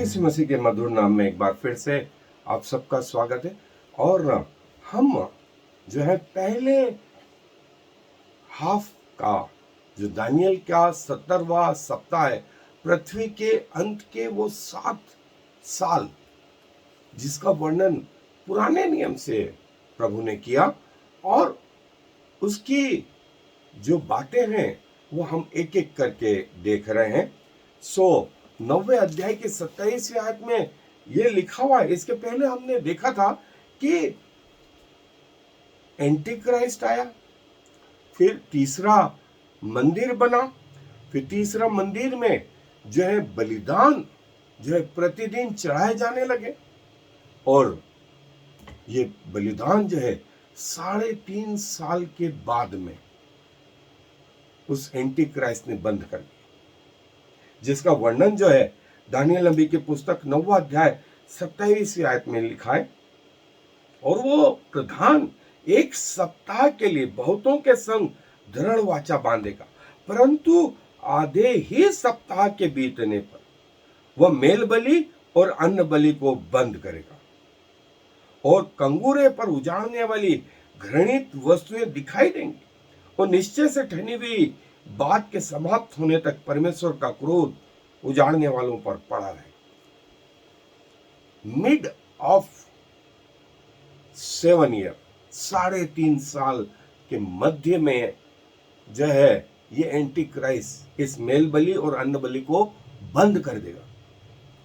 यीशु मसीह के मधुर नाम में एक बार फिर से आप सबका स्वागत है। और हम जो है पहले हाफ का जो दानियल का 70वां सप्ताह है, पृथ्वी के अंत के वो 7 साल जिसका वर्णन पुराने नियम से प्रभु ने किया, और उसकी जो बातें हैं वो हम एक एक करके देख रहे हैं। 9वें अध्याय के 27वें आयत में ये लिखा हुआ है। इसके पहले हमने देखा था कि एंटी क्राइस्ट आया, फिर तीसरा मंदिर बना, फिर तीसरा मंदिर में जो है बलिदान जो है प्रतिदिन चढ़ाए जाने लगे, और ये बलिदान जो है 3.5 साल के बाद में उस एंटी क्राइस्ट ने बंद कर दिया, जिसका वर्णन जो है दानियल नबी की पुस्तक 9वां अध्याय 27वीं आयत में लिखा है। और वो प्रधान 1 सप्ताह के लिए बहुतों के संग दृढ़ वाचा बांधेगा, परंतु आधे ही सप्ताह के बीतने पर वह मेल बलि और अन्न बलि को बंद करेगा, और कंगूरे पर उजाड़ने वाली घृणित वस्तुएं दिखाई देंगी, और निश्चय से ठहरी हुई बात के समाप्त होने तक परमेश्वर का क्रोध उजाड़ने वालों पर पड़ा रहे। मिड ऑफ 7 ईयर, 3.5 साल के मध्य में जो है ये एंटी क्राइस्ट इस मेल बलि और अन्न बलि को बंद कर देगा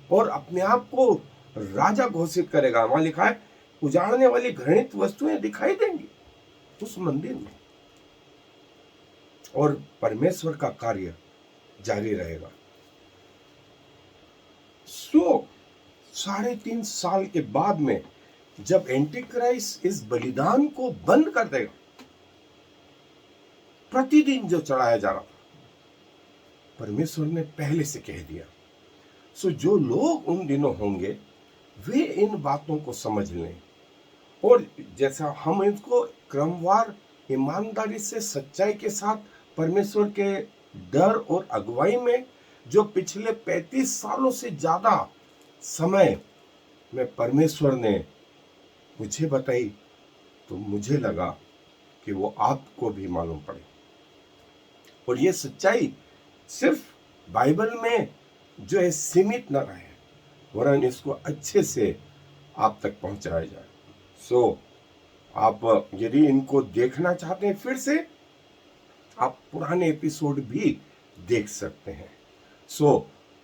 और अपने आप को राजा घोषित करेगा। वहां लिखा है उजाड़ने वाली घृणित वस्तुएं दिखाई देंगी उस मंदिर में, और परमेश्वर का कार्य जारी रहेगा। 3.5 साल के बाद में जब एंटी क्राइस्ट इस बलिदान को बंद कर देगा, प्रतिदिन जो चढ़ाया जा रहा था, परमेश्वर ने पहले से कह दिया। जो लोग उन दिनों होंगे वे इन बातों को समझ लें, और जैसा हम इनको क्रमवार ईमानदारी से सच्चाई के साथ परमेश्वर के डर और अगुवाई में जो पिछले 35 सालों से ज्यादा समय में परमेश्वर ने मुझे बताई, तो मुझे लगा कि वो आपको भी मालूम पड़े। और ये सच्चाई सिर्फ बाइबल में जो है सीमित न रहे, वरन इसको अच्छे से आप तक पहुंचाया जाए। आप यदि इनको देखना चाहते हैं फिर से, आप पुराने एपिसोड भी देख सकते हैं।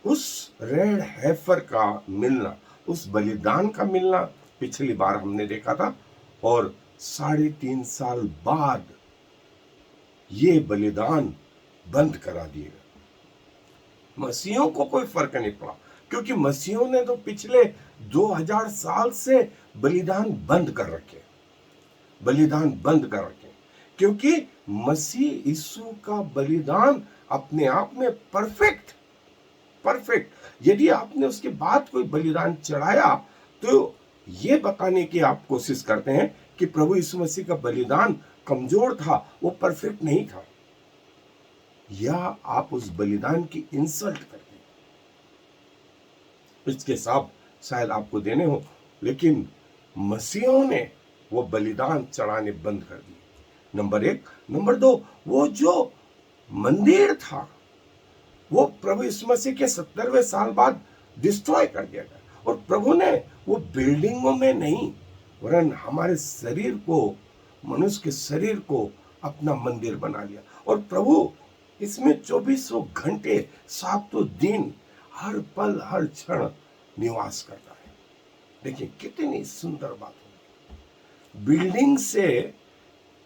उस रेड हेफर का मिलना, उस बलिदान का मिलना पिछली बार हमने देखा था, और 3.5 साल बाद ये बलिदान बंद करा दिएगा। मसीहों को कोई फर्क नहीं पड़ा, क्योंकि मसीहों ने तो पिछले 2000 साल से बलिदान बंद कर रखे, क्योंकि मसीह यीशु का बलिदान अपने आप में परफेक्ट। यदि आपने उसके बाद कोई बलिदान चढ़ाया तो ये बताने की आप कोशिश करते हैं कि प्रभु यीशु मसीह का बलिदान कमजोर था, वो परफेक्ट नहीं था, या आप उस बलिदान की इंसल्ट करते हैं। इसके हिसाब शायद आपको देने हो, लेकिन मसीहों ने वो बलिदान चढ़ाने बंद कर दिए। नंबर 1। नंबर 2, वो जो मंदिर था वो प्रभु यीशु मसीह के 70वें साल बाद डिस्ट्रॉय कर दिया गया, और प्रभु ने वो बिल्डिंगों में नहीं, वरन हमारे शरीर को, मनुष्य के शरीर को अपना मंदिर बना लिया, और प्रभु इसमें 2400 घंटे 7 दिन हर पल हर क्षण निवास करता है। देखिए कितनी सुंदर बात है। बिल्डिंग से,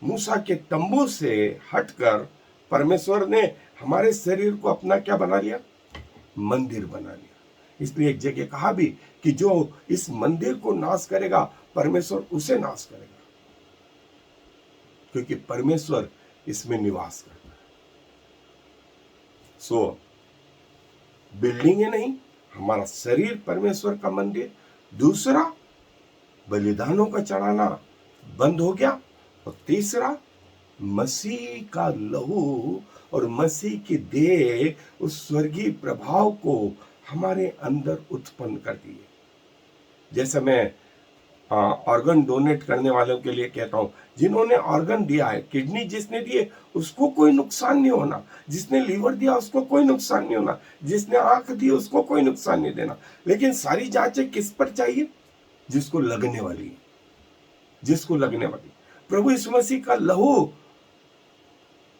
मूसा के तंबू से हटकर परमेश्वर ने हमारे शरीर को अपना क्या बना लिया? मंदिर बना लिया। इसलिए एक जगह कहा भी कि जो इस मंदिर को नाश करेगा, परमेश्वर उसे नाश करेगा, क्योंकि परमेश्वर इसमें निवास करता है। बिल्डिंग नहीं, हमारा शरीर परमेश्वर का मंदिर। दूसरा, बलिदानों का चढ़ाना बंद हो गया, और तीसरा, मसीह का लहू और मसीह की देह उस स्वर्गीय प्रभाव को हमारे अंदर उत्पन्न कर दिए। जैसे मैं ऑर्गन डोनेट करने वालों के लिए कहता हूं, जिन्होंने ऑर्गन दिया है, किडनी जिसने दिए उसको कोई नुकसान नहीं होना, जिसने लीवर दिया उसको कोई नुकसान नहीं होना, जिसने आंख दी उसको कोई नुकसान नहीं देना। लेकिन सारी जांचें किस पर चाहिए? जिसको लगने वाली है, जिसको लगने वाली। प्रभु यीशु मसीह का लहू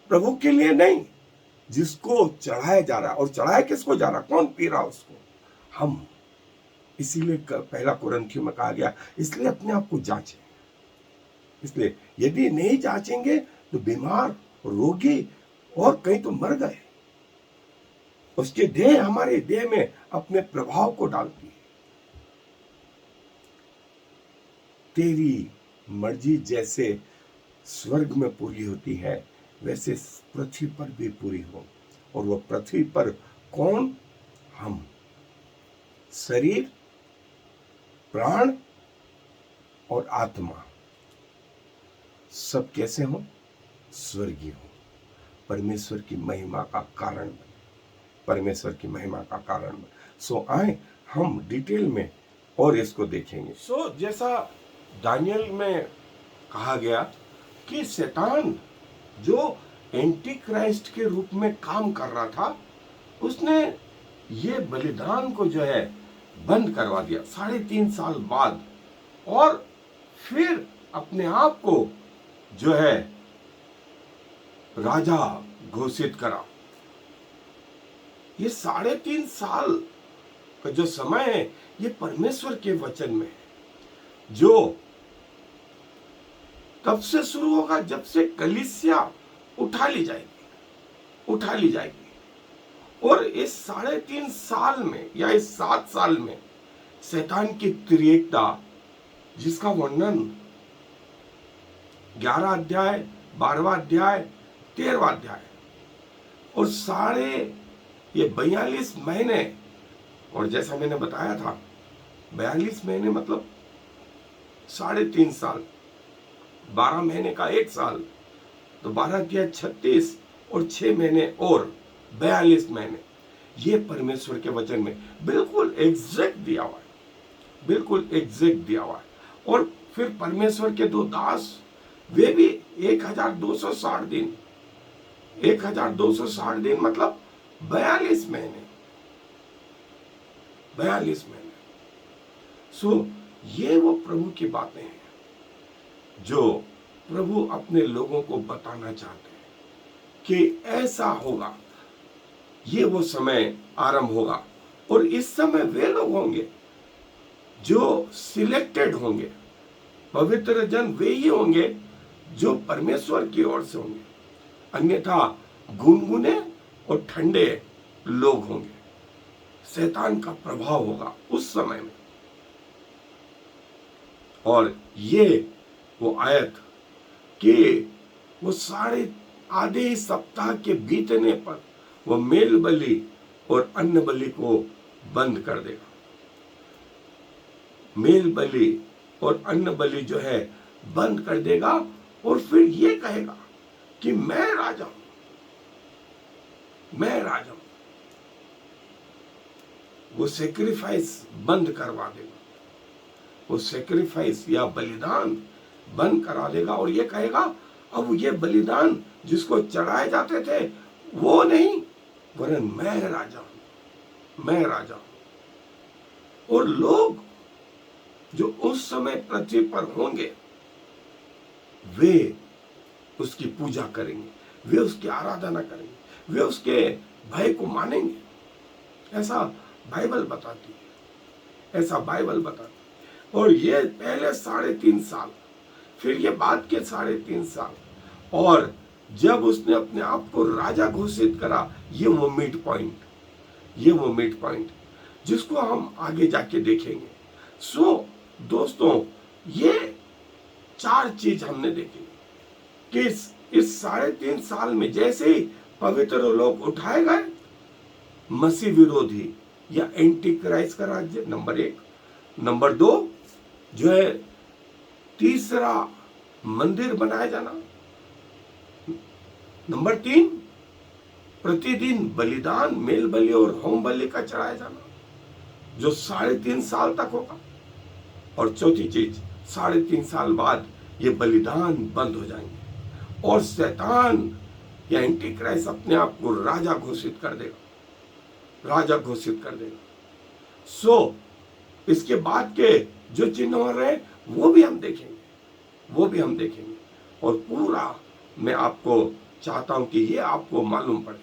प्रभु के लिए नहीं, जिसको चढ़ाया जा रहा है। और चढ़ाया किसको जा रहा? कौन पी रहा उसको? हम। इसीलिए पहला कुरिन्थियों में कहा गया, इसलिए अपने आप को जांचें। इसलिए यदि नहीं जांचेंगे तो बीमार, रोगी और कहीं तो मर गए। उसके देह हमारे देह में अपने प्रभाव को डालती है। तेरी मर्जी जैसे स्वर्ग में पूरी होती है, वैसे पृथ्वी पर भी पूरी हो। और वो पृथ्वी पर कौन? हम। शरीर, प्राण और आत्मा सब कैसे हो? स्वर्गीय हो। परमेश्वर की महिमा का कारण बने, परमेश्वर की महिमा का कारण बने। सो आए हम डिटेल में और इसको देखेंगे। जैसा दानियल में कहा गया कि शैतान जो एंटी क्राइस्ट के रूप में काम कर रहा था, उसने ये बलिदान को जो है बंद करवा दिया 3.5 साल बाद, और फिर अपने आप को जो है राजा घोषित करा। ये 3.5 साल का जो समय है, ये परमेश्वर के वचन में है, जो तब से शुरू होगा जब से कलीसिया उठा ली जाएगी। और इस 3.5 साल में या इस 7 साल में शैतान की त्रिएकता, जिसका वर्णन 11 अध्याय, 12वां अध्याय, 13वां अध्याय, और सारे ये 42 महीने, और जैसा मैंने बताया था 42 महीने मतलब 3.5 साल, 12 महीने का 1 साल, तो 12 किया 36, और 6 महीने और 42 महीने। ये परमेश्वर के वचन में बिल्कुल एग्जैक्ट दिया हुआ है, बिल्कुल एग्जैक्ट दिया हुआ है। और फिर परमेश्वर के 2 दास, वे भी 1260 दिन, 1260 दिन मतलब 42 महीने, 42 महीने। सो ये वो प्रभु की बातें हैं जो प्रभु अपने लोगों को बताना चाहते हैं कि ऐसा होगा, ये वो समय आरंभ होगा। और इस समय वे लोग होंगे जो सिलेक्टेड होंगे, पवित्र जन वे ही होंगे जो परमेश्वर की ओर से होंगे, अन्यथा गुनगुने और ठंडे लोग होंगे। शैतान का प्रभाव होगा उस समय में। और ये वो आयत कि वो आधे सप्ताह के बीतने पर वो मेल बलि और अन्न बलि को बंद कर देगा। मेल बलि और अन्न बलि जो है बंद कर देगा, और फिर ये कहेगा कि मैं राजा हूं, मैं राजा हूं। वो सेक्रीफाइस बंद करवा देगा, वो सेक्रीफाइस या बलिदान बंद करा देगा, और ये कहेगा अब ये बलिदान जिसको चढ़ाए जाते थे वो नहीं, वरन मैं राजा हूं, मैं राजा हूं। और लोग जो उस समय पृथ्वी पर होंगे वे उसकी पूजा करेंगे, वे उसकी आराधना करेंगे, वे उसके भय को मानेंगे। ऐसा बाइबल बताती है, ऐसा बाइबल बताती है। और ये पहले 3.5 साल, फिर ये बाद के 3.5 साल, और जब उसने अपने आप को राजा घोषित करा, ये वो मिड पॉइंट, ये वो मिड पॉइंट जिसको हम आगे जाके देखेंगे। सो दोस्तों, ये 4 चीज हमने देखी कि इस 3.5 साल में जैसे ही पवित्र लोग उठाए गए, मसीह विरोधी या एंटी क्राइस्ट का राज्य नंबर 1, नंबर 2 जो है तीसरा मंदिर बनाया जाना, नंबर 3 प्रतिदिन बलिदान, मेल बलि और होम बलि का चढ़ाया जाना, जो 3.5 साल तक होगा। और चौथी चीज, 3.5 साल बाद ये बलिदान बंद हो जाएंगे और शैतान या एंटी क्राइस्ट अपने आप को राजा घोषित कर देगा, राजा घोषित कर देगा। सो इसके बाद के जो चिन्ह हो रहे हैं वो भी हम देखेंगे, वो भी हम देखेंगे। और पूरा मैं आपको चाहता हूं कि ये आपको मालूम पड़े।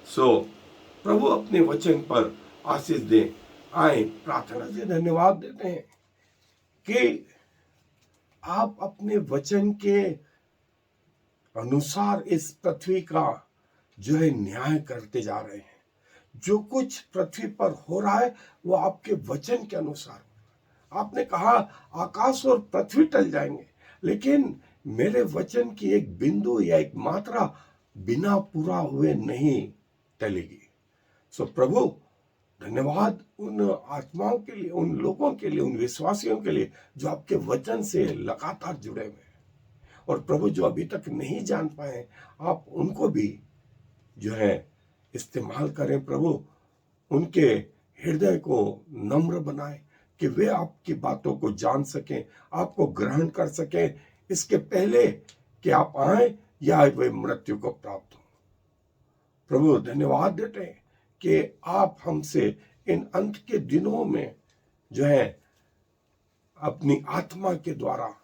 सो प्रभु अपने वचन पर आशीष दे। आए प्रार्थना से धन्यवाद देते हैं कि आप अपने वचन के अनुसार इस पृथ्वी का जो है न्याय करते जा रहे हैं। जो कुछ पृथ्वी पर हो रहा है वो आपके वचन के अनुसार। आपने कहा आकाश और पृथ्वी टल जाएंगे, लेकिन मेरे वचन की एक बिंदु या एक मात्रा बिना पूरा हुए नहीं टलेगी। सो प्रभु धन्यवाद उन आत्माओं के लिए, उन लोगों के लिए, उन विश्वासियों के लिए जो आपके वचन से लगातार जुड़े हुए हैं। और प्रभु जो अभी तक नहीं जान पाए, आप उनको भी जो है इस्तेमाल करें। प्रभु उनके हृदय को नम्र बनाए कि वे आपकी बातों को जान सकें, आपको ग्रहण कर सकें, इसके पहले कि आप आए या वे मृत्यु को प्राप्त हो। प्रभु धन्यवाद देते हैं कि आप हमसे इन अंत के दिनों में जो है अपनी आत्मा के द्वारा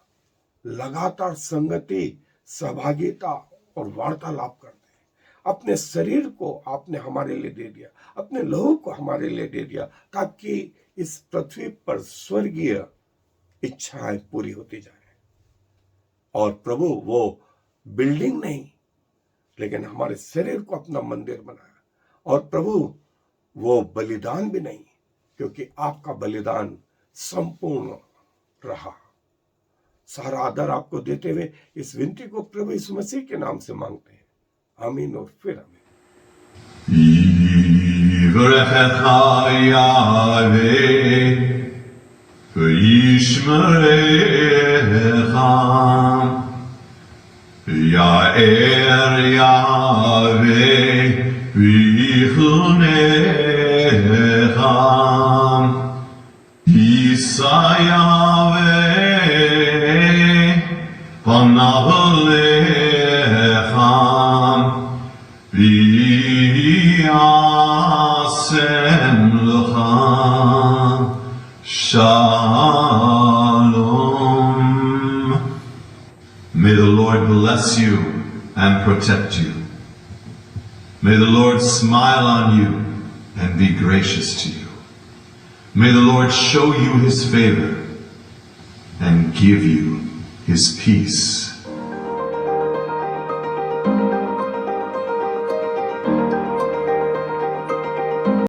लगातार संगति, सहभागिता और वार्तालाप करते हैं। अपने शरीर को आपने हमारे लिए दे दिया, अपने लहू को हमारे लिए दे दिया, ताकि इस पृथ्वी पर स्वर्गीय इच्छाएं पूरी होती जाए। और प्रभु वो बिल्डिंग नहीं, लेकिन हमारे शरीर को अपना मंदिर बनाया। और प्रभु वो बलिदान भी नहीं, क्योंकि आपका बलिदान संपूर्ण रहा। सारा आदर आपको देते हुए इस विनती को प्रभु यीशु मसीह के नाम से मांगते हैं। आमीन और फिर आमीन। Shalom. May the Lord bless you and protect you. May the Lord smile on you and be gracious to you. May the Lord show you his favor and give you his peace.